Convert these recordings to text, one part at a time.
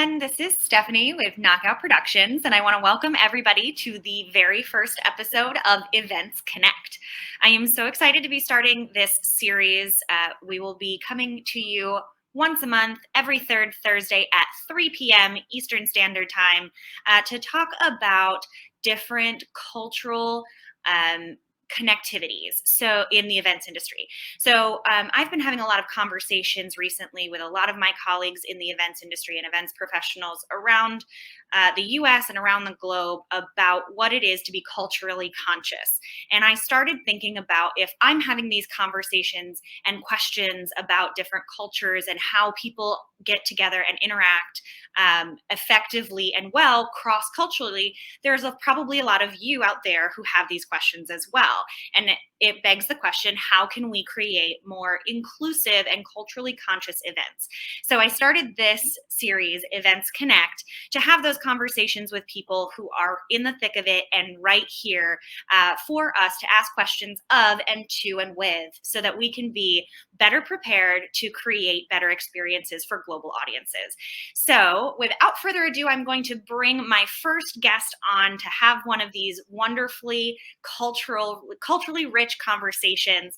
everyone. This is Stephanie with Knockout Productions, and I want to welcome everybody to the very first episode of Events Connect. I am so excited to be starting this series. We will be coming to you once a month, every third Thursday at 3 p.m. Eastern Standard Time to talk about different cultural connectivities so in the events industry. So I've been having a lot of conversations recently with a lot of my colleagues in the events industry and events professionals around the US and around the globe about what it is to be culturally conscious. And I started thinking about if I'm having these conversations and questions about different cultures and how people get together and interact effectively and well cross-culturally, there's probably a lot of you out there who have these questions as well. And it begs the question, how can we create more inclusive and culturally conscious events? So I started this series, Events Connect, to have those conversations with people who are in the thick of it and right here for us to ask questions of and to and with, so that we can be better prepared to create better experiences for global audiences. So without further ado, I'm going to bring my first guest on to have one of these wonderfully culturally rich conversations.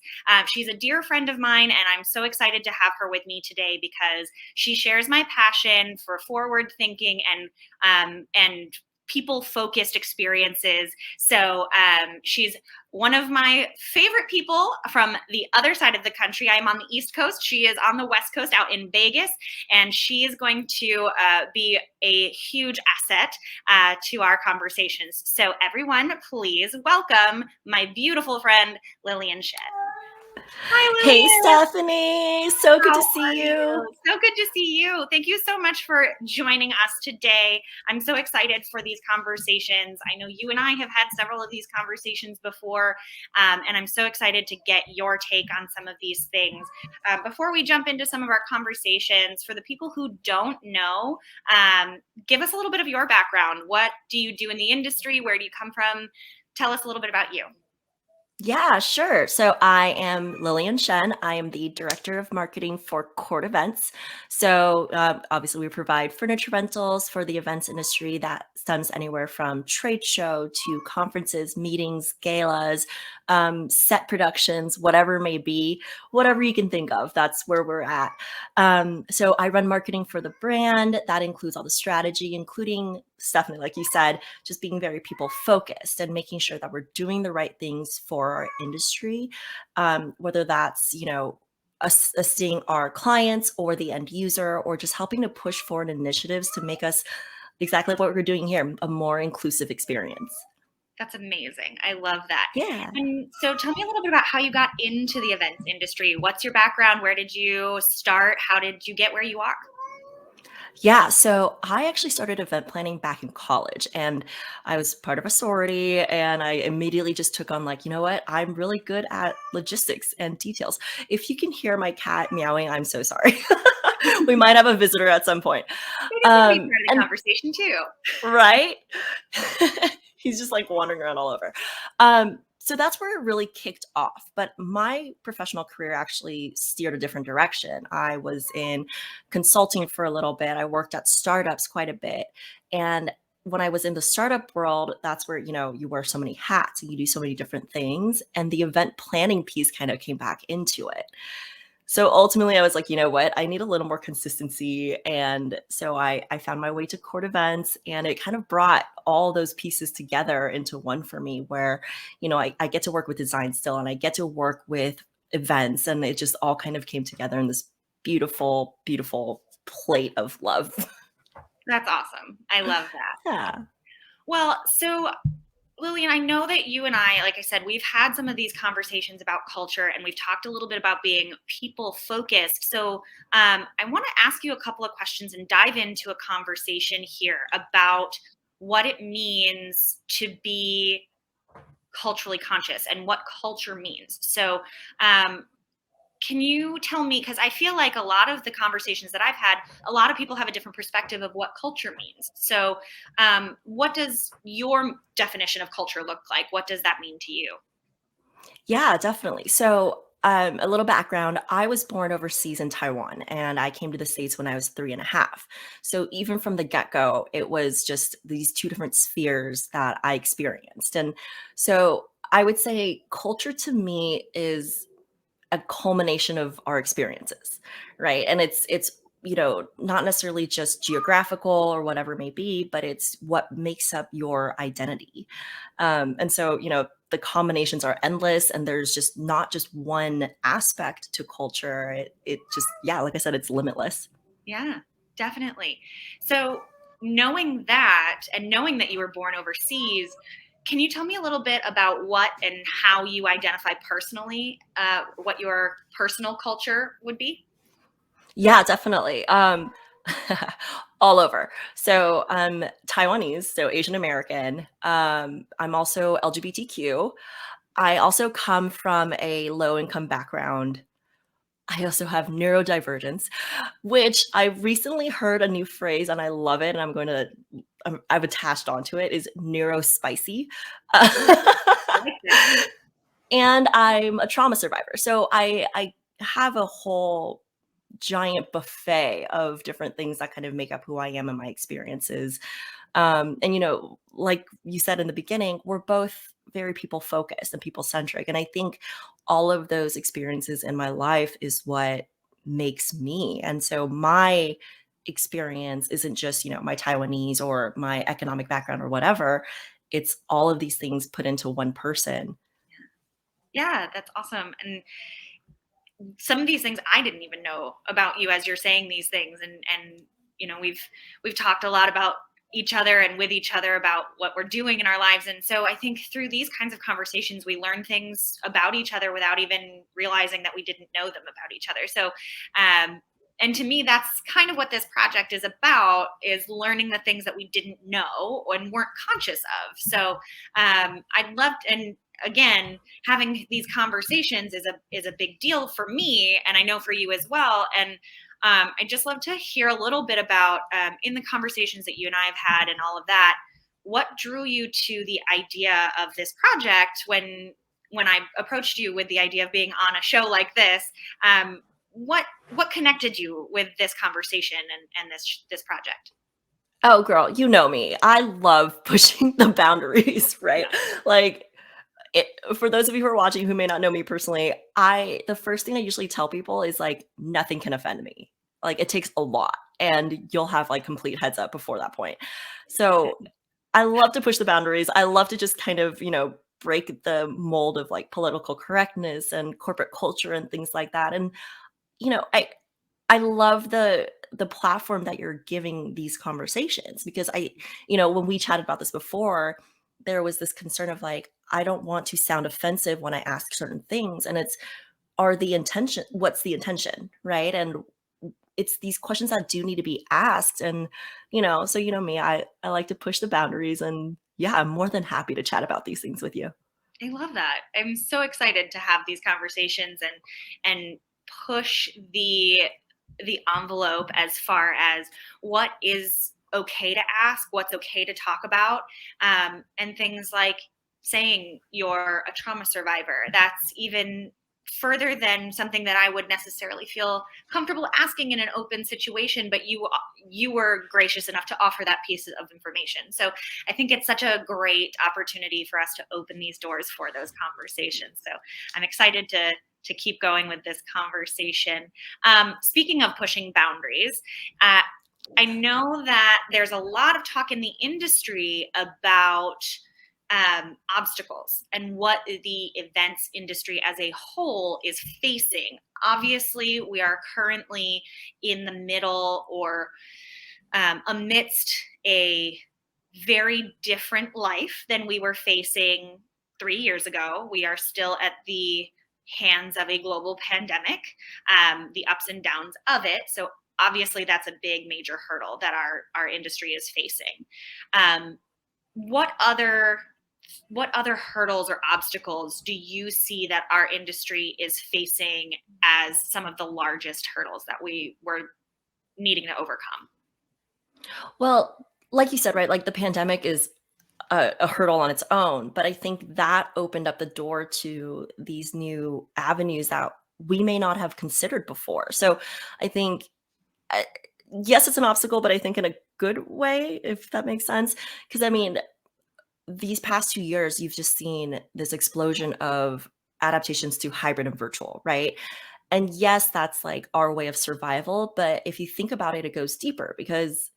She's a dear friend of mine, and I'm so excited to have her with me today because she shares my passion for forward thinking and people-focused experiences. So she's one of my favorite people from the other side of the country. I'm on the East Coast. She is on the West Coast out in Vegas, and she is going to be a huge asset to our conversations. So everyone, please welcome my beautiful friend, Lilian Shen. Hi, Hey, Lilian. Stephanie. So good How to see are you. So good to see you. Thank you so much for joining us today. I'm so excited for these conversations. I know you and I have had several of these conversations before, and I'm so excited to get your take on some of these things. Before we jump into some of our conversations, for the people who don't know, give us a little bit of your background. What do you do in the industry? Where do you come from? Tell us a little bit about you. Yeah, sure. So I am Lilian Shen. I am the director of marketing for CORT Events. So obviously we provide furniture rentals for the events industry that stems anywhere from trade show to conferences, meetings, galas, set productions, whatever it may be, whatever you can think of. That's where we're at. So I run marketing for the brand. That includes all the strategy, including Stephanie, like you said, just being very people focused and making sure that we're doing the right things for our industry, whether that's, assisting our clients or the end user, or just helping to push forward initiatives to make us exactly what we're doing here, a more inclusive experience. That's amazing. I love that. Yeah. And so tell me a little bit about how you got into the events industry. What's your background? Where did you start? How did you get where you are? Yeah, so I actually started event planning back in college, and I was part of a sorority, and I immediately just took on, like, you know what? I'm really good at logistics and details. If you can hear my cat meowing, I'm so sorry. We might have a visitor at some point. Maybe it's going to be part of the And conversation too. right? He's just like wandering around all over. So that's where it really kicked off. But my professional career actually steered a different direction. I was in consulting for a little bit. I worked at startups quite a bit. And when I was in the startup world, that's where, you wear so many hats and you do so many different things. And the event planning piece kind of came back into it. So ultimately, I was like, you know what? I need a little more consistency. And so I found my way to CORT Events, and it kind of brought all those pieces together into one for me where, I get to work with design still, and I get to work with events, and it just all kind of came together in this beautiful, beautiful plate of love. That's awesome. I love that. Yeah. Well, so Lillian, I know that you and I, like I said, we've had some of these conversations about culture, and we've talked a little bit about being people focused. So I want to ask you a couple of questions and dive into a conversation here about what it means to be culturally conscious and what culture means. So can you tell me, because I feel like a lot of the conversations that I've had, a lot of people have a different perspective of what culture means. So what does your definition of culture look like? What does that mean to you? Yeah, definitely. So A little background, I was born overseas in Taiwan and I came to the States when I was 3.5. So even from the get go, it was just these two different spheres that I experienced. And so I would say culture to me is a culmination of our experiences, right? And it's not necessarily just geographical or whatever it may be, but it's what makes up your identity. And so the combinations are endless, and there's just not just one aspect to culture. It just, yeah, like I said, it's limitless. Yeah, definitely. So, knowing that and knowing that you were born overseas, can you tell me a little bit about what and how you identify personally, what your personal culture would be? Yeah, definitely. All over. So I'm Taiwanese, so Asian American. I'm also LGBTQ. I also come from a low income background. I also have neurodivergence, which I recently heard a new phrase and I love it. And I've attached onto it is neurospicy. I like that. And I'm a trauma survivor. So I have a whole giant buffet of different things that kind of make up who I am and my experiences. And like you said in the beginning, we're both very people focused and people centric. And I think all of those experiences in my life is what makes me. And so my experience isn't just, my Taiwanese or my economic background or whatever. It's all of these things put into one person. Yeah, that's awesome. And some of these things I didn't even know about you as you're saying these things, and we've talked a lot about each other and with each other about what we're doing in our lives, and so I think through these kinds of conversations we learn things about each other without even realizing that we didn't know them about each other. So and to me that's kind of what this project is about, is learning the things that we didn't know and weren't conscious of. So I'd love to, and again, having these conversations is a big deal for me, and I know for you as well. And I just love to hear a little bit about, in the conversations that you and I have had and all of that, what drew you to the idea of this project when I approached you with the idea of being on a show like this. What connected you with this conversation and this project? Oh, girl, you know me. I love pushing the boundaries, right? Yeah, Like, for those of you who are watching who may not know me personally, the first thing I usually tell people is like nothing can offend me. Like it takes a lot, and you'll have like complete heads up before that point. So I love to push the boundaries. I love to just kind of, break the mold of like political correctness and corporate culture and things like that. And you know, I I love the platform that you're giving these conversations, because when we chatted about this before, there was this concern of like, I don't want to sound offensive when I ask certain things. And what's the intention? Right. And it's these questions that do need to be asked. And, so me, I like to push the boundaries, and yeah, I'm more than happy to chat about these things with you. I love that. I'm so excited to have these conversations and push the envelope as far as what is okay to ask, what's okay to talk about, and things like saying you're a trauma survivor. That's even further than something that I would necessarily feel comfortable asking in an open situation, but you were gracious enough to offer that piece of information. So I think it's such a great opportunity for us to open these doors for those conversations. So I'm excited to keep going with this conversation. Speaking of pushing boundaries, uh, I know that there's a lot of talk in the industry about obstacles and what the events industry as a whole is facing. Obviously, we are currently in the middle or amidst a very different life than we were facing 3 years ago. We are still at the hands of a global pandemic, the ups and downs of it. So obviously, that's a big major hurdle that our industry is facing. Um, what other what other hurdles or obstacles do you see that our industry is facing as some of the largest hurdles that we were needing to overcome? Well, like you said, right? Like the pandemic is a hurdle on its own. But I think that opened up the door to these new avenues that we may not have considered before. So I think, uh, yes, it's an obstacle, but I think in a good way, if that makes sense. Because I mean, these past 2 years, you've just seen this explosion of adaptations to hybrid and virtual, right? And yes, that's like our way of survival. But if you think about it, it goes deeper because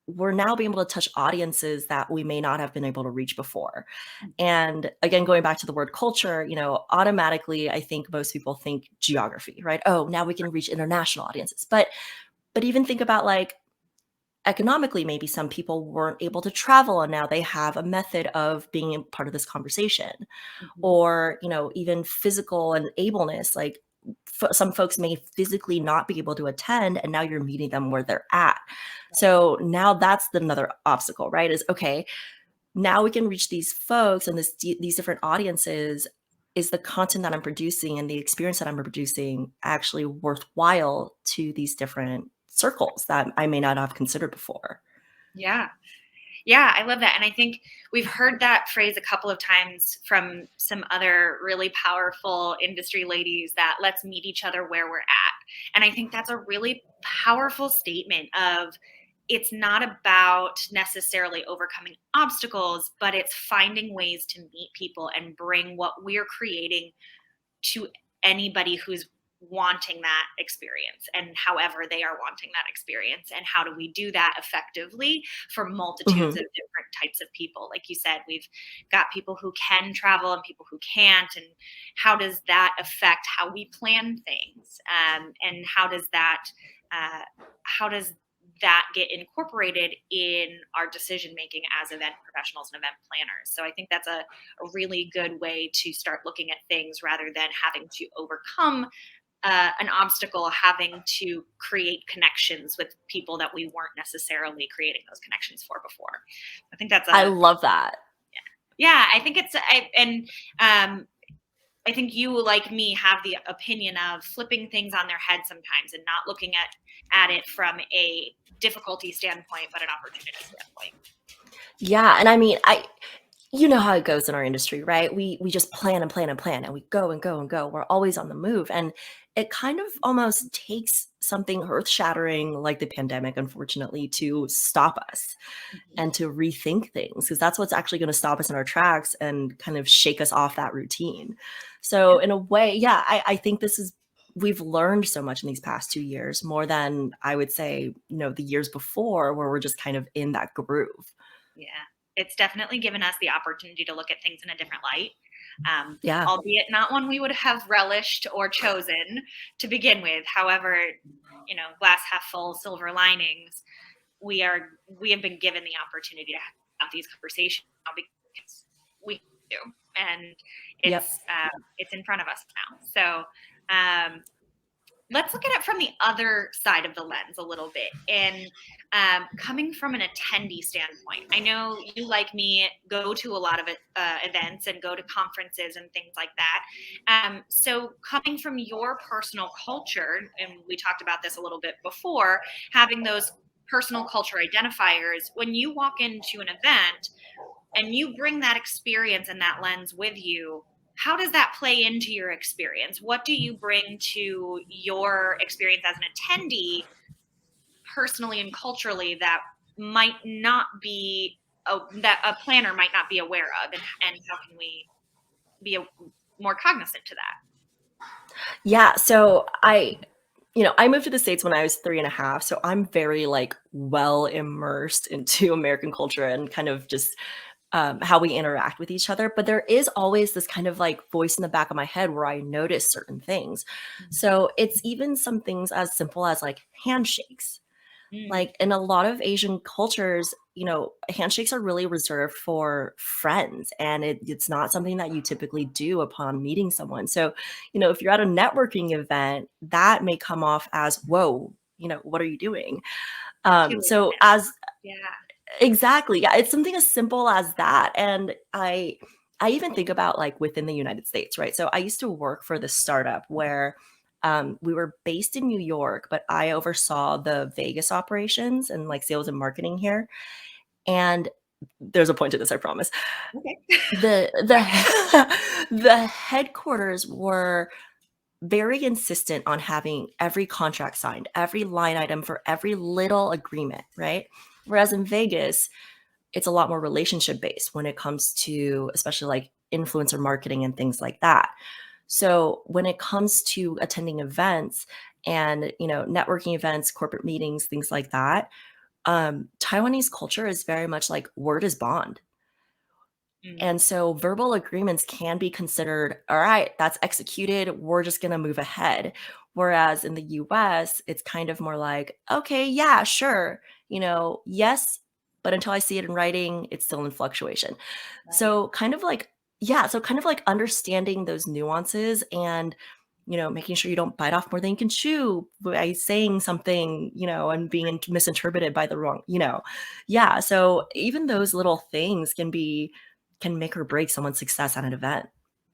we're now being able to touch audiences that we may not have been able to reach before. And again, going back to the word culture, automatically, I think most people think geography, right? Oh, now we can reach international audiences. But even think about like economically, maybe some people weren't able to travel and now they have a method of being a part of this conversation. Mhm. Or, even physical and ableness, like some folks may physically not be able to attend and now you're meeting them where they're at. Right. So now that's another obstacle, right? Is okay, now we can reach these folks and these different audiences. Is the content that I'm producing and the experience that I'm producing actually worthwhile to these different circles that I may not have considered before? Yeah. Yeah, I love that. And I think we've heard that phrase a couple of times from some other really powerful industry ladies, that let's meet each other where we're at. And I think that's a really powerful statement of, it's not about necessarily overcoming obstacles, but it's finding ways to meet people and bring what we're creating to anybody who's wanting that experience, and however they are wanting that experience. And how do we do that effectively for multitudes Mhm. of different types of people? Like you said, we've got people who can travel and people who can't. And how does that affect how we plan things? And uh, how does that get incorporated in our decision making as event professionals and event planners? So I think that's a really good way to start looking at things, rather than having to overcome an obstacle, having to create connections with people that we weren't necessarily creating those connections for before. I think that's I a, love that. yeah, I think it's, I think you, like me, have the opinion of flipping things on their head sometimes and not looking at it from a difficulty standpoint, but an opportunity standpoint. Yeah, and I mean, you know how it goes in our industry, right? We just plan and plan and plan and we go and go and go. We're always on the move. And it kind of almost takes something earth-shattering like the pandemic, unfortunately, to stop us Mhm. and to rethink things, because that's what's actually going to stop us in our tracks and kind of shake us off that routine. So in a way, yeah, I think we've learned so much in these past 2 years, more than I would say, the years before, where we're just kind of in that groove. Yeah, it's definitely given us the opportunity to look at things in a different light, Yeah. albeit not one we would have relished or chosen to begin with. However, glass half full, silver linings. We have been given the opportunity to have these conversations now because we do, and Yep. it's in front of us now. So um, let's look at it from the other side of the lens a little bit. And coming from an attendee standpoint, I know you, like me, go to a lot of events and go to conferences and things like that. So coming from your personal culture, and we talked about this a little bit before, having those personal culture identifiers, when you walk into an event and you bring that experience and that lens with you, how does that play into your experience? What do you bring to your experience as an attendee, personally and culturally, that might not be that a planner might not be aware of, and how can we be more cognizant to that? Yeah. So I moved to the States when I was 3.5. So I'm very like well immersed into American culture and kind of just how we interact with each other. But there is always this kind of like voice in the back of my head where I notice certain things. So it's even some things as simple as like handshakes. Mm, Like in a lot of Asian cultures, handshakes are really reserved for friends, and it's not something that you typically do upon meeting someone. So, if you're at a networking event, that may come off as, whoa, what are you doing? too. So as Yeah. Exactly, yeah, it's something as simple as that. And I even think about like within the United States, right? So I used to work for this startup where we were based in New York, but I oversaw the Vegas operations and like sales and marketing here. And there's a point to this, I promise. Okay. The the headquarters were very insistent on having every contract signed, every line item for every little agreement, right? Whereas in Vegas, it's a lot more relationship based when it comes to especially like influencer marketing and things like that. So when it comes to attending events and networking events, corporate meetings, things like that, Taiwanese culture is very much like word is bond. Mm, And so verbal agreements can be considered, all right, that's executed. We're just going to move ahead. Whereas in the US, it's kind of more like, okay, yeah, sure. Yes, but until I see it in writing, it's still in fluctuation. right. So kind of like, yeah, so kind of like understanding those nuances and making sure you don't bite off more than you can chew by saying something, and being misinterpreted by the wrong, yeah. So even those little things can make or break someone's success at an event.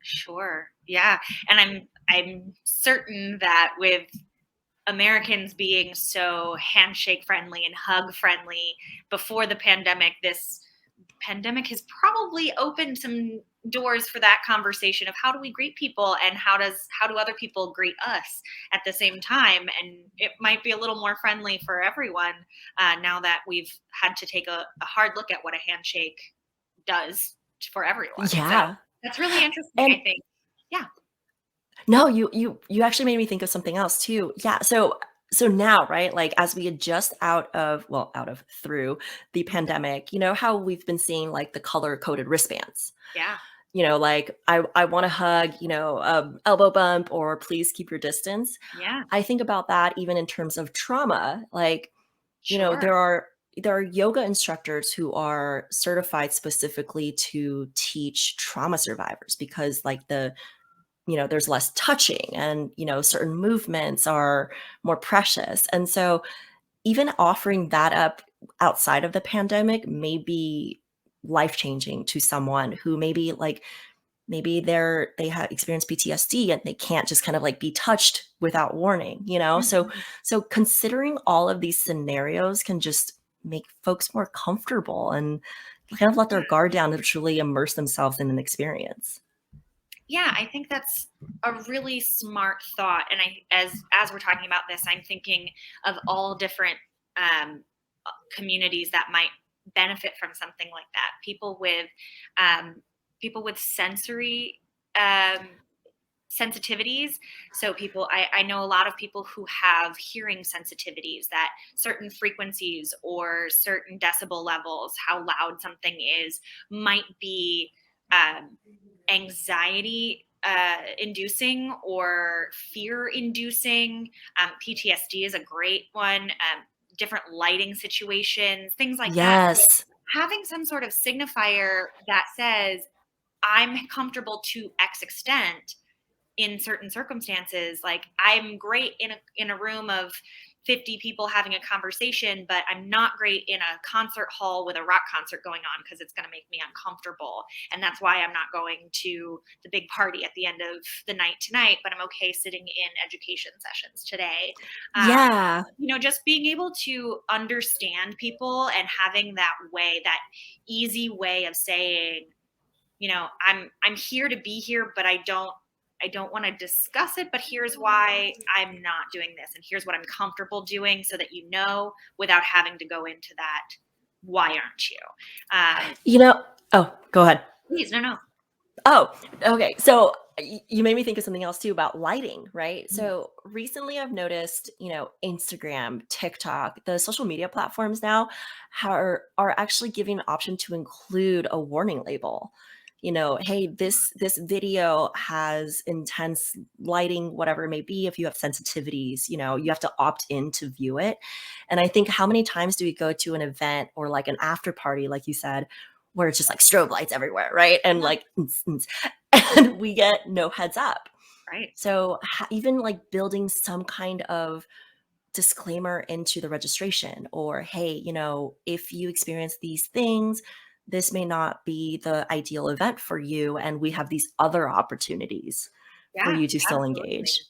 Sure. Yeah. And I'm certain that with Americans being so handshake friendly and hug friendly before the pandemic, this pandemic has probably opened some doors for that conversation of how do we greet people and how do other people greet us at the same time, and it might be a little more friendly for everyone now that we've had to take a hard look at what a handshake does for everyone. So Yeah. that's really interesting, I And think. Yeah. no, you actually made me think of something else too. Yeah. So now, right? Like as we adjust out of through the pandemic, you know how we've been seeing like the color coded wristbands. Yeah. Like I want to hug, elbow bump or please keep your distance. Yeah. I think about that even in terms of trauma. Like, Sure. there are yoga instructors who are certified specifically to teach trauma survivors because like there's less touching and certain movements are more precious. And so even offering that up outside of the pandemic may be life changing to someone who maybe they have experienced PTSD and they can't just kind of like be touched without warning, so Mhm. considering all of these scenarios can just make folks more comfortable and kind of let their guard down to truly immerse themselves in an experience. Yeah, I think that's a really smart thought. And as we're talking about this, I'm thinking of all different um, communities that might benefit from something like that. Um, people with sensory um, sensitivities. So I know a lot of people who have hearing sensitivities, that certain frequencies or certain decibel levels, how loud something is, might be um, anxiety inducing or fear inducing. PTSD is a great one. Different lighting situations, things like that. So Yes. having some sort of signifier that says, I'm comfortable to X extent in certain circumstances. Like I'm great in a room of 50 people having a conversation, but I'm not great in a concert hall with a rock concert going on because it's going to make me uncomfortable. And that's why I'm not going to the big party at the end of the night tonight, but I'm okay sitting in education sessions today. Yeah. Just being able to understand people and having that easy way of saying, I'm here to be here, but I don't want to discuss it, but here's why I'm not doing this and here's what I'm comfortable doing, so that without having to go into that, why aren't you? Um, Oh, go ahead. Please, no, no. Oh, okay. So you made me think of something else too about lighting, right? Mm, So recently I've noticed, Instagram, TikTok, the social media platforms now are actually giving an option to include a warning label. Hey, this video has intense lighting, whatever it may be. If you have sensitivities, you have to opt in to view it. And I think how many times do we go to an event or like an after party, like you said, where it's just like strobe lights everywhere, right? And yeah, like, and we get no heads up. right. So even like building some kind of disclaimer into the registration or, hey, if you experience these things, this may not be the ideal event for you. And we have these other opportunities for Yeah, you to still absolutely. engage.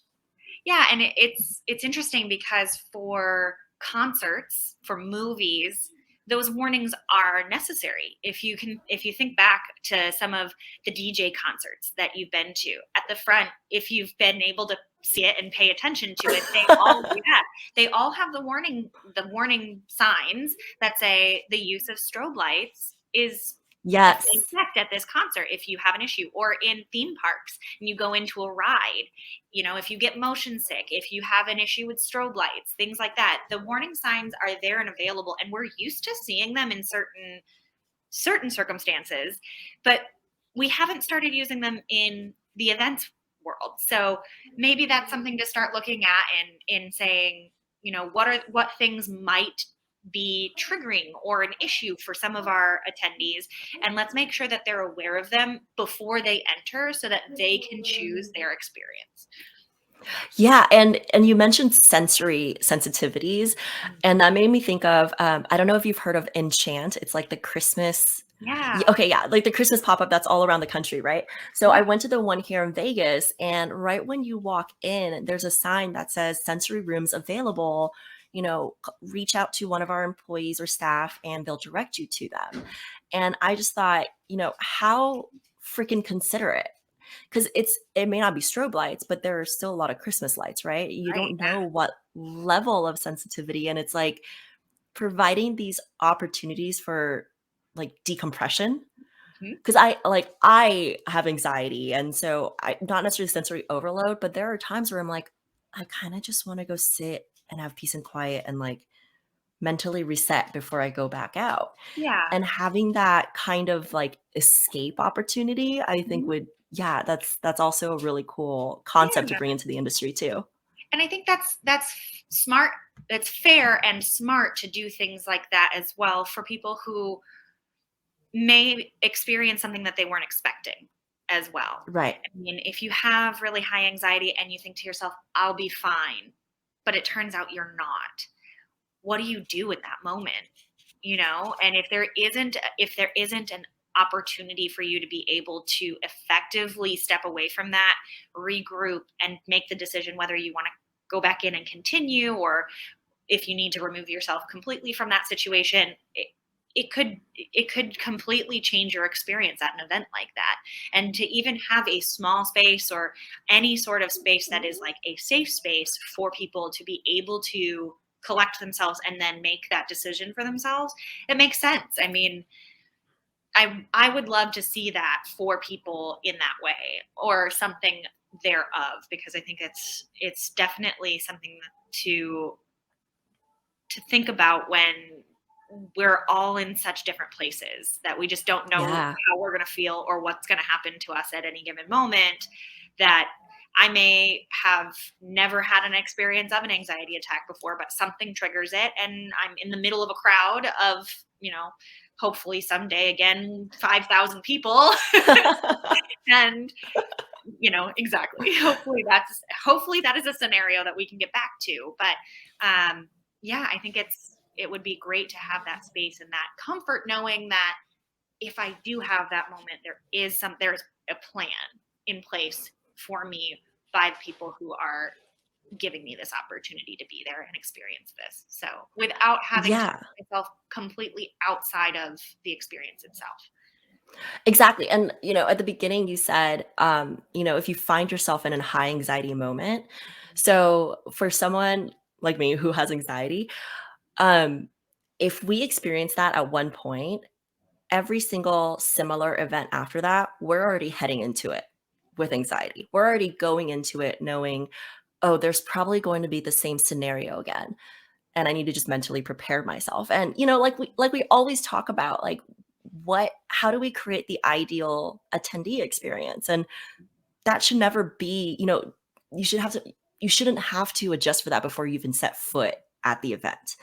Yeah, and it's interesting because for concerts, for movies, those warnings are necessary. If you think back to some of the DJ concerts that you've been to at the front, if you've been able to see it and pay attention to it, they all have the warning signs that say the use of strobe lights is in Yes. effect at this concert if you have an issue, or in theme parks and you go into a ride, if you get motion sick, if you have an issue with strobe lights, things like that, the warning signs are there and available, and we're used to seeing them in certain circumstances, but we haven't started using them in the events world. So maybe that's something to start looking at and in saying, what things might be triggering or an issue for some of our attendees, and let's make sure that they're aware of them before they enter so that they can choose their experience. Yeah, and you mentioned sensory sensitivities, and that made me think of, I don't know if you've heard of Enchant. It's like the Christmas Yeah. okay, yeah, like the Christmas pop-up that's all around the country, right? So I Yeah. went to the one here in Vegas, and right when you walk in, there's a sign that says sensory rooms available, reach out to one of our employees or staff and they'll direct you to them. And I just thought, how freaking considerate. Because it may not be strobe lights, but there are still a lot of Christmas lights, right? You Right. don't know what level of sensitivity, and it's like providing these opportunities for like decompression. Mhm. Because I have anxiety, and so I not necessarily sensory overload, but there are times where I'm like, I kind of just want to go sit and have peace and quiet and like mentally reset before I go back out. Yeah. And having that kind of like escape opportunity, I think Mhm. would, yeah, that's also a really cool concept to Yeah. bring into the industry too. And I think that's smart. That's fair and smart to do things like that as well for people who may experience something that they weren't expecting as well. Right. I mean, if you have really high anxiety and you think to yourself, I'll be fine, but it turns out you're not, what do you do in that moment? And if there isn't an opportunity for you to be able to effectively step away from that, regroup, and make the decision whether you want to go back in and continue, or if you need to remove yourself completely from that situation, it could completely change your experience at an event like that. And to even have a small space or any sort of space that is like a safe space for people to be able to collect themselves and then make that decision for themselves, it makes sense. I mean, I would love to see that for people in that way, or something thereof, because I think it's definitely something to think about when we're all in such different places that we just don't know Yeah. how we're going to feel or what's going to happen to us at any given moment. That I may have never had an experience of an anxiety attack before, but something triggers it, and I'm in the middle of a crowd of, hopefully someday again, 5,000 people. And, exactly. Hopefully that is a scenario that we can get back to. But yeah, I think it would be great to have that space and that comfort, knowing that if I do have that moment, there's a plan in place for me by the people who are giving me this opportunity to be there and experience this. So without having to Yeah. put myself completely outside of the experience itself. Exactly. And, at the beginning you said, if you find yourself in a high anxiety moment. So for someone like me who has anxiety, um, if we experience that at one point, every single similar event after that, we're already heading into it with anxiety. We're already going into it knowing, oh, there's probably going to be the same scenario again. And I need to just mentally prepare myself. And, like we always talk about, like, how do we create the ideal attendee experience? And that should never be, you should have to you shouldn't have to adjust for that before you even set foot at the event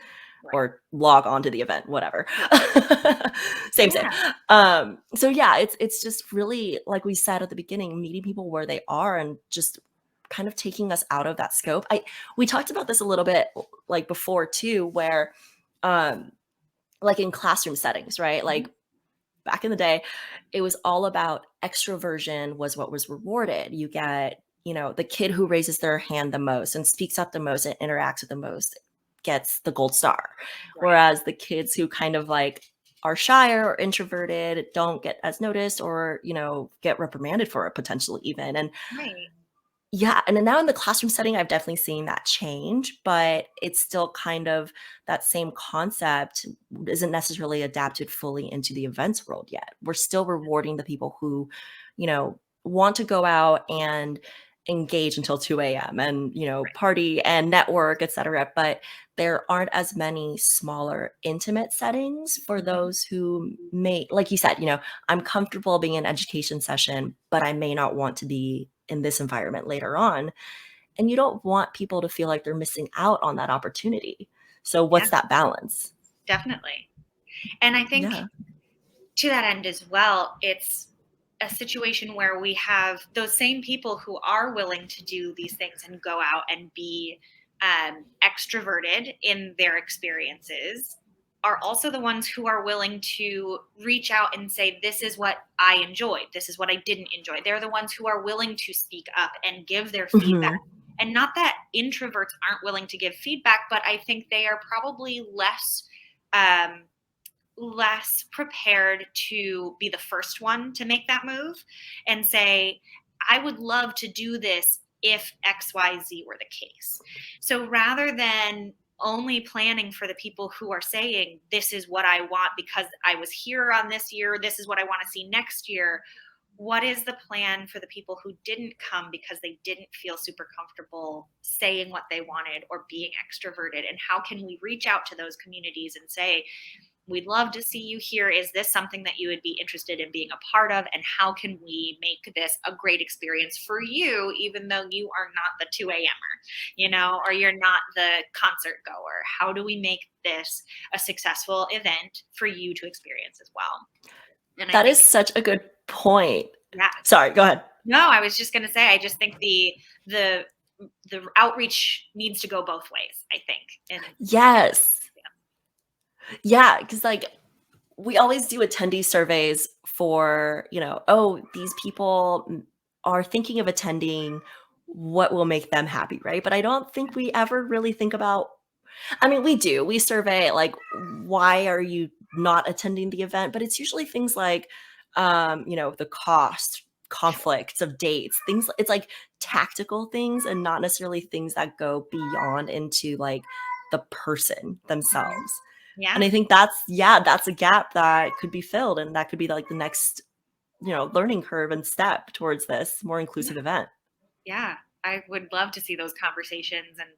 Right. or log on to the event, whatever. Same, same. Yeah. So yeah, it's just really, like we said at the beginning, meeting people where they are and just kind of taking us out of that scope. We talked about this a little bit like before too, where um like in classroom settings, right? Mhm. Like back in the day, it was all about extroversion was what was rewarded. You get, the kid who raises their hand the most and speaks up the most and interacts with the most. gets the gold star. Right. Whereas the kids who kind of like are shy or introverted don't get as noticed, or, get reprimanded for it potentially even. And Right. yeah, and then now in the classroom setting, I've definitely seen that change, but it's still kind of that same concept isn't necessarily adapted fully into the events world yet. We're still rewarding the people who, want to go out and engage until 2 a.m. and, party and network, et cetera. But there aren't as many smaller, intimate settings for Mhm. those who may, like you said, I'm comfortable being in an education session, but I may not want to be in this environment later on. And you don't want people to feel like they're missing out on that opportunity. So Yeah, what's that balance? definitely. And I think Yeah. to that end as well, it's a situation where we have those same people who are willing to do these things and go out and be extroverted in their experiences are also the ones who are willing to reach out and say, this is what I enjoyed, this is what I didn't enjoy. They're the ones who are willing to speak up and give their feedback. Mhm. And not that introverts aren't willing to give feedback, but I think they are probably um, less prepared to be the first one to make that move and say, I would love to do this if XYZ were the case. So rather than only planning for the people who are saying, this is what I want because I was here on this year, this is what I want to see next year, what is the plan for the people who didn't come because they didn't feel super comfortable saying what they wanted or being extroverted? And how can we reach out to those communities and say, we'd love to see you here. Is this something that you would be interested in being a part of? And how can we make this a great experience for you, even though you are not the 2 a.m.er, or you're not the concert goer? How do we make this a successful event for you to experience as well? And I That is think, such a good point. yeah, Sorry, go ahead. no, I was just going to say, I just think the the outreach needs to go both ways, I think. And Yes. Yeah, because like we always do attendee surveys for, oh, these people are thinking of attending, what will make them happy, right? But I don't think we ever really think about, I mean, we do. We survey like, why are you not attending the event? But it's usually things like, the cost, conflicts of dates, things. It's like tactical things, and not necessarily things that go beyond into like the person Mhm. themselves. And Yeah. I think that's a gap that could be filled, and that could be like the next, learning curve and step towards this more inclusive event. Yeah, I would love to see those conversations, and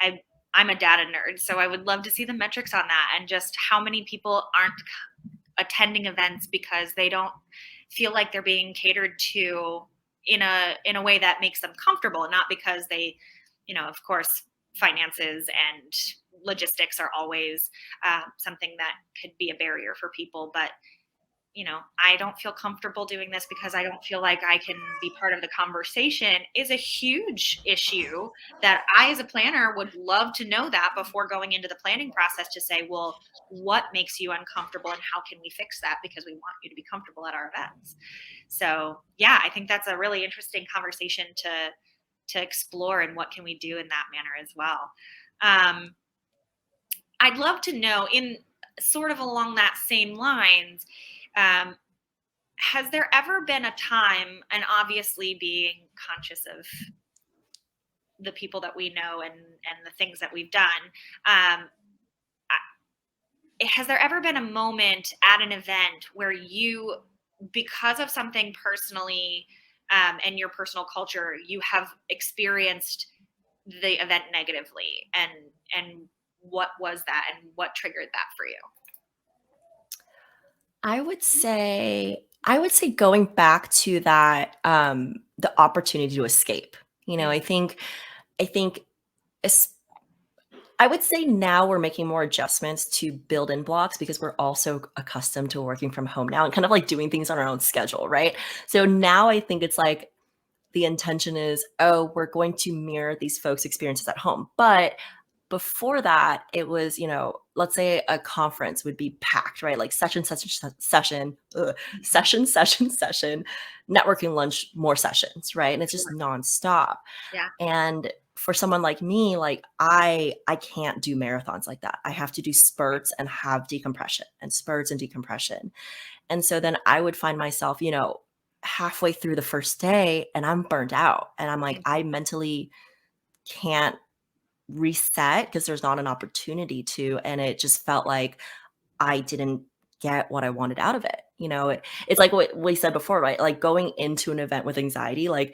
I I'm a data nerd, so I would love to see the metrics on that and just how many people aren't attending events because they don't feel like they're being catered to in a way that makes them comfortable, not because they, of course, finances and logistics are always something that could be a barrier for people, but I don't feel comfortable doing this because I don't feel like I can be part of the conversation is a huge issue that I, as a planner, would love to know that before going into the planning process to say, well, what makes you uncomfortable and how can we fix that? Because we want you to be comfortable at our events. So, yeah, I think that's a really interesting conversation to explore and what can we do in that manner as well. Um, I'd love to know, in sort of along that same lines, um, has there ever been a time, and obviously being conscious of the people that we know and the things that we've done, um, has there ever been a moment at an event where you, because of something personally and your personal culture, you have experienced the event negatively, and what was that and what triggered that for you? I would say going back to that, the opportunity to escape. Mm, I think es I would say now we're making more adjustments to build in blocks because we're also accustomed to working from home now and kind of like doing things on our own schedule, right? So now I think it's like the intention is, oh, we're going to mirror these folks' experiences at home. But before that, it was, let's say a conference would be packed, right? Like session, session, networking lunch, more sessions, right? And it's just sure. nonstop. Yeah. And for someone like me, like I can't do marathons like that. I have to do spurts and have decompression and spurts and decompression. And so then I would find myself, halfway through the first day and I'm burned out and I'm like, I mentally can't reset because there's not an opportunity to. And it just felt like I didn't get what I wanted out of it. It's like what we said before, right? Like going into an event with anxiety, like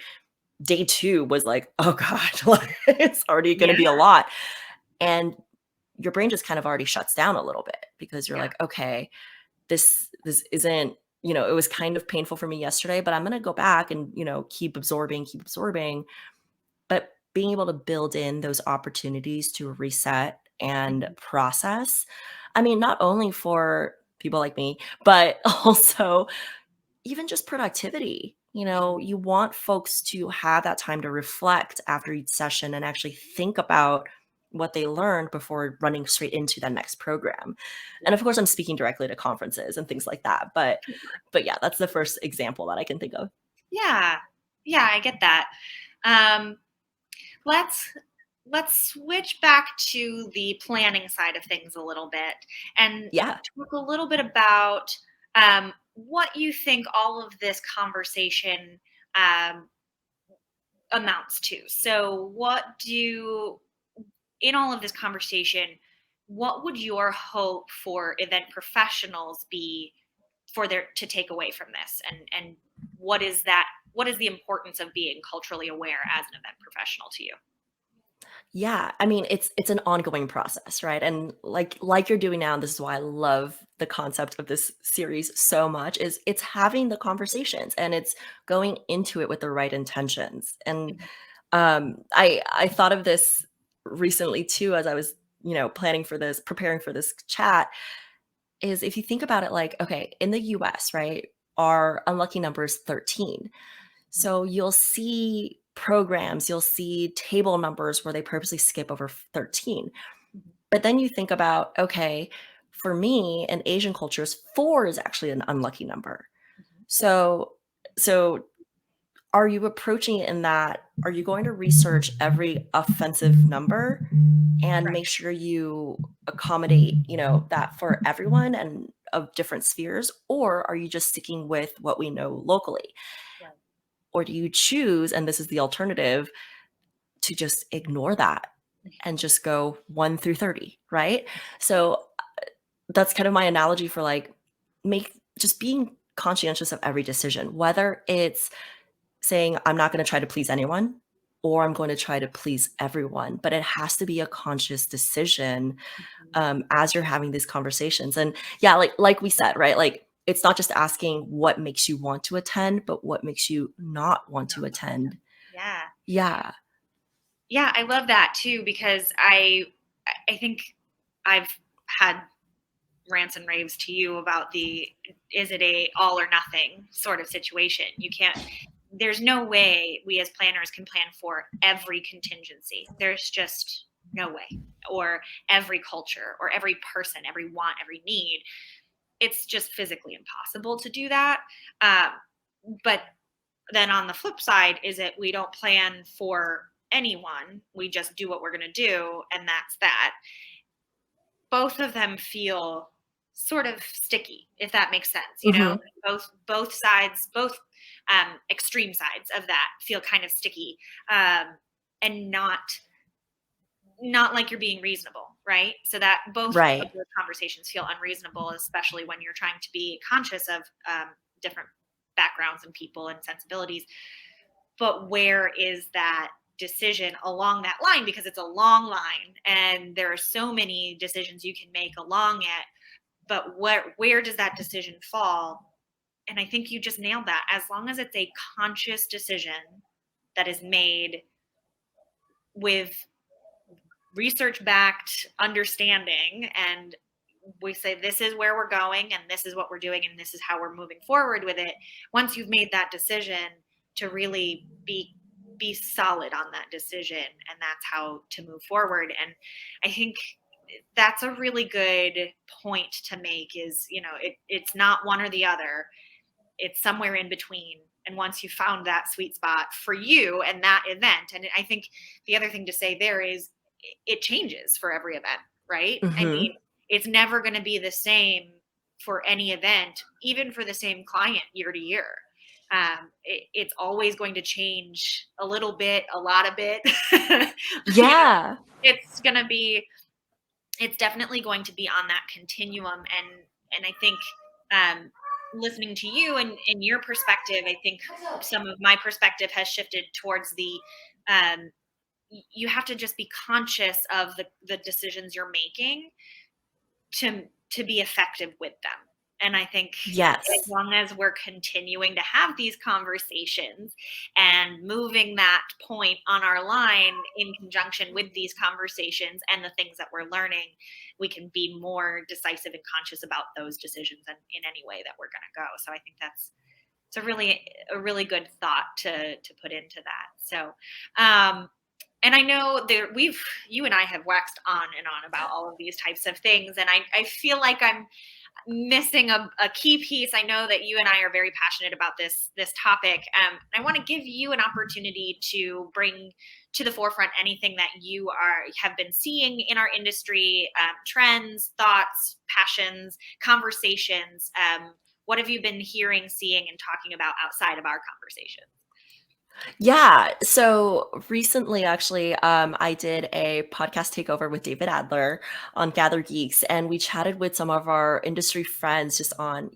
day 2 was like, oh God, like it's already going to Yeah. be a lot. And your brain just kind of already shuts down a little bit because you're Yeah. like, okay, this isn't, it was kind of painful for me yesterday, but I'm going to go back and, keep absorbing. But being able to build in those opportunities to reset and Mhm. process, I mean, not only for people like me, but also even just productivity. You want folks to have that time to reflect after each session and actually think about what they learned before running straight into the next program. And of course, I'm speaking directly to conferences and things like that. But yeah, that's the first example that I can think of. Yeah. Yeah, I get that. Um, let's switch back to the planning side of things a little bit and Yeah. talk a little bit about what you think all of this conversation um, amounts to. So, in all of this conversation, what would your hope for event professionals be for their to take away from this? And what is that? What is the importance of being culturally aware as an event professional to you? Yeah, I mean, it's an ongoing process, right? And like you're doing now, and this is why I love the concept of this series so much, is it's having the conversations and it's going into it with the right intentions. And Mhm. I thought of this recently too as I was, preparing for this chat, is if you think about it like, okay, in the US, right, our unlucky number is 13. So you'll see programs, you'll see table numbers where they purposely skip over 13. Mhm. But then you think about, okay, for me in Asian cultures, 4 is actually an unlucky number. Mhm. So are you approaching it in that, are you going to research every offensive number and Right. make sure you accommodate, that for everyone and of different spheres? Or are you just sticking with what we know locally? Right. Or do you choose, and this is the alternative, to just ignore that and just go 1 through 30, right? So that's kind of my analogy for like make just being conscientious of every decision, whether it's saying I'm not going to try to please anyone or I'm going to try to please everyone, but it has to be a conscious decision Mhm. as you're having these conversations. And yeah, like we said, right? Like it's not just asking what makes you want to attend, but what makes you not want No. to attend. Yeah. Yeah. Yeah, I love that too because I think I've had rants and raves to you about the is it a all or nothing sort of situation. You can't there's no way we as planners can plan for every contingency. There's just no way. Or every culture or every person, every want, every need. It's just physically impossible to do that. Um, but then on the flip side is it we don't plan for anyone. We just do what we're going to do and that's that. Both of them feel sort of sticky, if that makes sense. Hmm. Both sides, both extreme sides of that feel kind of sticky, and not like you're being reasonable, right? So that both of Right. those conversations feel unreasonable, especially when you're trying to be conscious of different backgrounds and people and sensibilities. But where is that decision along that line? Because it's a long line and there are so many decisions you can make along it. But where does that decision fall? And I think you just nailed that. As long as it's a conscious decision that is made with research backed understanding and we say this is where we're going and this is what we're doing and this is how we're moving forward with it. Once you've made that decision, to really be solid on that decision, and that's how to move forward. And I think that's a really good point to make is it's not one or the other. it's somewhere in between. And once you found that sweet spot for you and that event, and I think the other thing to say there is it changes for every event, right? I Hmm. mean, it's never going to be the same for any event, even for the same client year to year. It's always going to change a little bit, a lot of bit. You know, Yeah. it's going to be, it's definitely going to be on that continuum. And I think, um, listening to you and your perspective, I think some of my perspective has shifted towards the, um, you have to just be conscious of the decisions you're making to be effective with them. And I think as Yes. long as we're continuing to have these conversations and moving that point on our line in conjunction with these conversations and the things that we're learning, we can be more decisive and conscious about those decisions and in any way that we're going to go. So I think that's it's a really good thought to put into that. So, and I know there we've you and I have waxed on and on about all of these types of things, and I feel like I'm missing a key piece. I know that you and I are very passionate about this topic. I want to give you an opportunity to bring to the forefront anything that you have been seeing in our industry, trends, thoughts, passions, conversations. What have you been hearing, seeing, and talking about outside of our conversation? Yeah. So recently, actually, I did a podcast takeover with David Adler on Gather Geeks, and we chatted with some of our industry friends just on,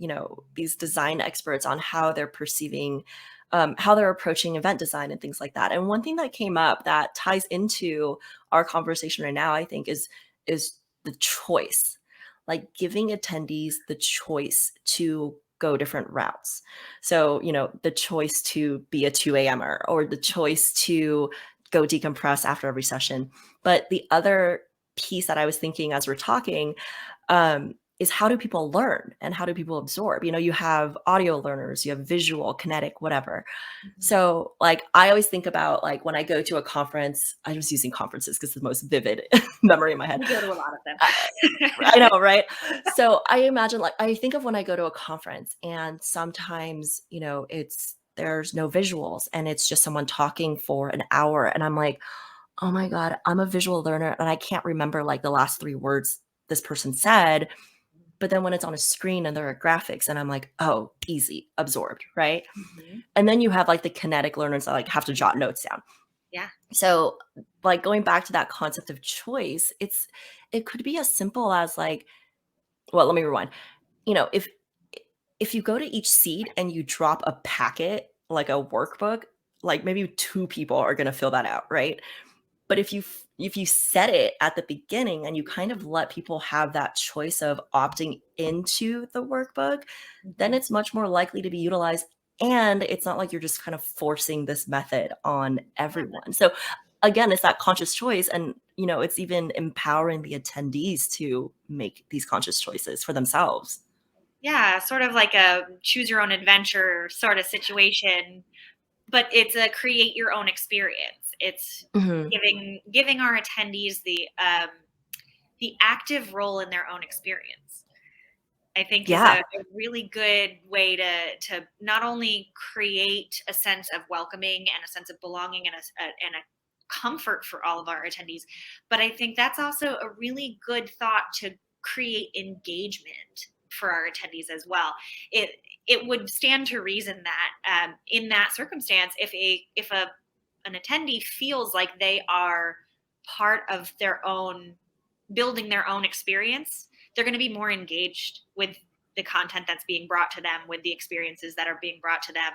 these design experts on how they're perceiving, how they're approaching event design and things like that. And one thing that came up that ties into our conversation right now, I think, is the choice, like giving attendees the choice to go different routes. So, the choice to be a 2 a.m.er or the choice to go decompress after every session. But the other piece that I was thinking as we're talking, is how do people learn and how do people absorb? You have audio learners, you have visual, kinetic, whatever. Mhm. So, like, I always think about like when I go to a conference, I'm just using conferences because it's the most vivid memory in my head. We go to a lot of them. Uh, I know, right? So I imagine, like, I think of when I go to a conference and sometimes, there's no visuals and it's just someone talking for an hour. And I'm like, oh my God, I'm a visual learner and I can't remember like the last three words this person said. But then when it's on a screen and there are graphics and I'm like, oh, easy, absorbed, right? Mhm. And then you have like the kinetic learners that like have to jot notes down. Yeah. So, like, going back to that concept of choice, it could be as simple as like, well, let me rewind. If you go to each seat and you drop a packet, like a workbook, like maybe two people are going to fill that out, right? But if you set it at the beginning and you kind of let people have that choice of opting into the workbook, then Mhm. it's much more likely to be utilized. And it's not like you're just kind of forcing this method on everyone. So again, it's that conscious choice. And, it's even empowering the attendees to make these conscious choices for themselves. Yeah, sort of like a choose your own adventure sort of situation, but it's a create your own experience. It's Mhm. giving our attendees the active role in their own experience. I think is Yeah. a really good way to not only create a sense of welcoming and a sense of belonging and a comfort for all of our attendees, but I think that's also a really good thought to create engagement for our attendees as well. It it would stand to reason that, in that circumstance, if an attendee feels like they are part of their own building their own experience, they're going to be more engaged with the content that's being brought to them, with the experiences that are being brought to them.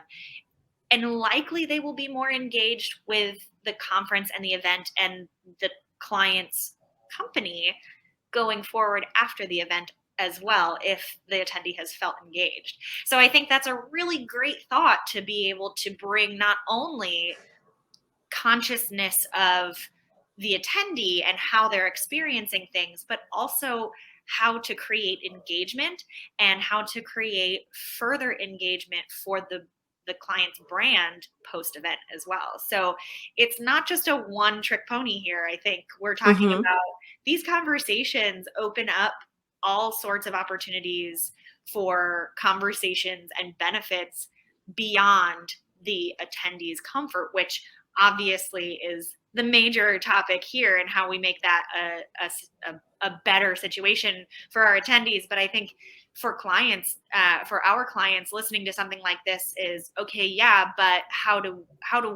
And likely they will be more engaged with the conference and the event and the client's company going forward after the event as well, if the attendee has felt engaged. So I think that's a really great thought to be able to bring not only consciousness of the attendee and how they're experiencing things, but also how to create engagement and how to create further engagement for the client's brand post event as well. So it's not just a one trick pony here. I think we're talking Mhm. about these conversations open up all sorts of opportunities for conversations and benefits beyond the attendees' comfort, which obviously is the major topic here, and how we make that a better situation for our attendees. But I think for clients, for our clients, listening to something like this is okay, yeah, but how do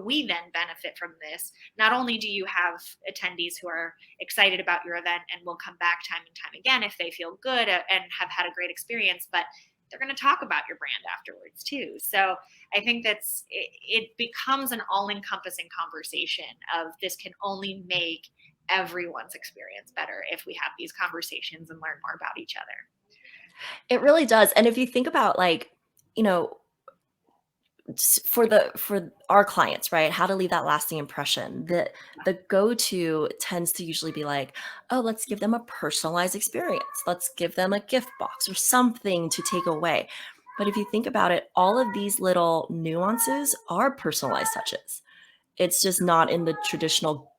we then benefit from this? Not only do you have attendees who are excited about your event and will come back time and time again if they feel good and have had a great experience, but they're going to talk about your brand afterwards too. So I think it becomes an all-encompassing conversation of this can only make everyone's experience better if we have these conversations and learn more about each other. It really does. And if you think about like, you know, for our clients, right? How to leave that lasting impression. The go-to tends to usually be like, oh, let's give them a personalized experience. Let's give them a gift box or something to take away. But if you think about it, all of these little nuances are personalized touches. It's just not in the traditional,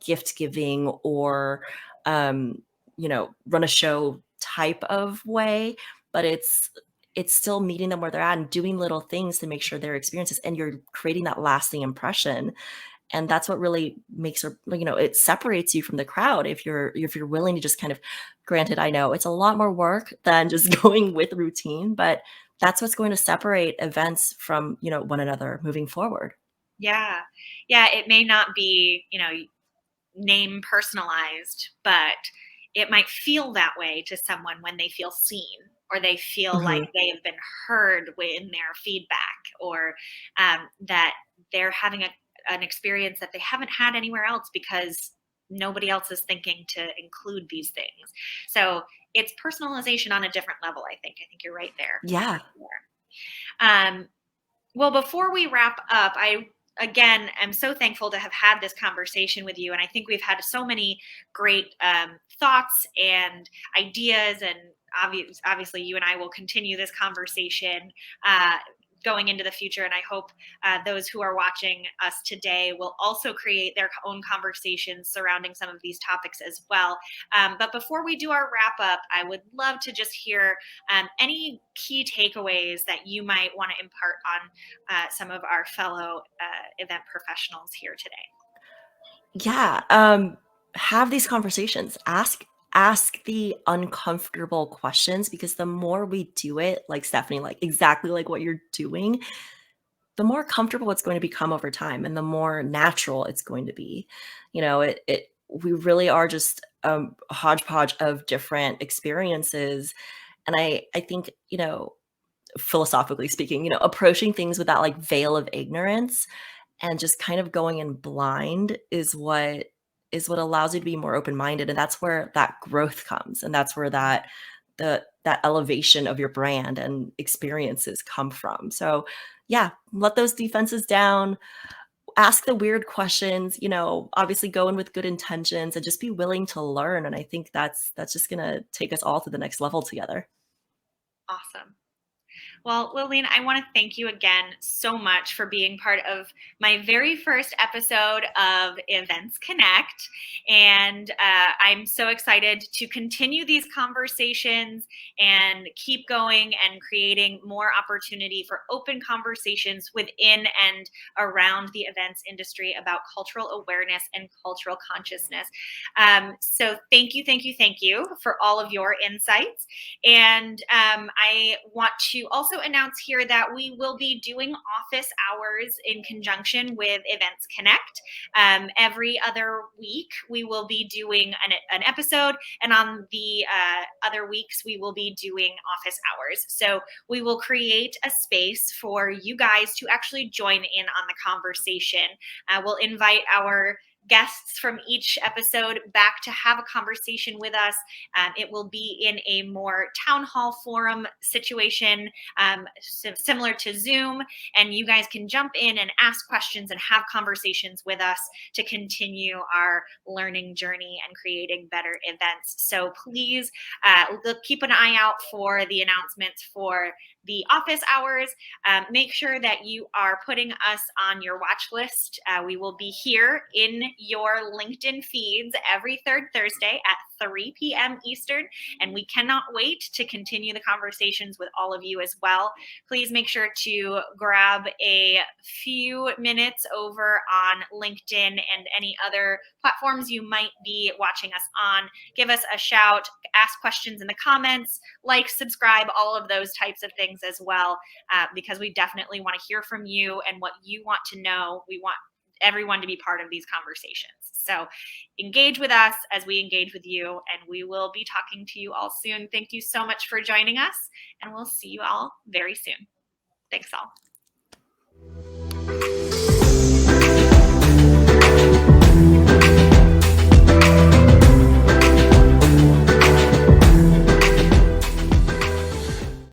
gift giving or, um, run a show type of way, but it's still meeting them where they're at and doing little things to make sure their experiences, and you're creating that lasting impression. And that's what really makes it separates you from the crowd if you're willing to just kind of, granted, I know it's a lot more work than just going with routine, but that's what's going to separate events from, one another moving forward. Yeah. Yeah. It may not be, name personalized, but it might feel that way to someone when they feel seen, or they feel like Mhm. they have been heard in their feedback, or that they're having an experience that they haven't had anywhere else because nobody else is thinking to include these things. So it's personalization on a different level, I think. I think you're right there. Yeah. For sure. Well, before we wrap up, I again am so thankful to have had this conversation with you. And I think we've had so many great thoughts and ideas. And obviously, you and I will continue this conversation going into the future. And I hope those who are watching us today will also create their own conversations surrounding some of these topics as well. But before we do our wrap up, I would love to just hear any key takeaways that you might want to impart on some of our fellow event professionals here today. Yeah. Have these conversations. Ask the uncomfortable questions, because the more we do it, like Stephanie, like exactly like what you're doing, the more comfortable it's going to become over time and the more natural it's going to be. We really are just a hodgepodge of different experiences. And I think, philosophically speaking, approaching things with that like veil of ignorance and just kind of going in blind is what allows you to be more open-minded, and that's where that growth comes, and that's where that elevation of your brand and experiences come from. So yeah, let those defenses down, ask the weird questions, obviously go in with good intentions and just be willing to learn. And I think that's just gonna take us all to the next level together. Awesome. Well, Lilian, I want to thank you again so much for being part of my very first episode of Events Connect. And I'm so excited to continue these conversations and keep going and creating more opportunity for open conversations within and around the events industry about cultural awareness and cultural consciousness. So thank you for all of your insights. And I want to also announce here that we will be doing office hours in conjunction with Events Connect. Every other week, we will be doing an episode, and on the other weeks, we will be doing office hours. So we will create a space for you guys to actually join in on the conversation. We'll invite our guests from each episode back to have a conversation with us. It will be in a more town hall forum situation, similar to Zoom, and you guys can jump in and ask questions and have conversations with us to continue our learning journey and creating better events. So please keep an eye out for the announcements for the office hours. Make sure that you are putting us on your watch list. We will be here in your LinkedIn feeds every third Thursday at 3 p.m. Eastern, and we cannot wait to continue the conversations with all of you as well. Please make sure to grab a few minutes over on LinkedIn and any other platforms you might be watching us on. Give us a shout, ask questions in the comments, like, subscribe, all of those types of things as well, because we definitely want to hear from you and what you want to know. We want everyone to be part of these conversations. So engage with us as we engage with you, and we will be talking to you all soon. Thank you so much for joining us, and we'll see you all very soon. Thanks all.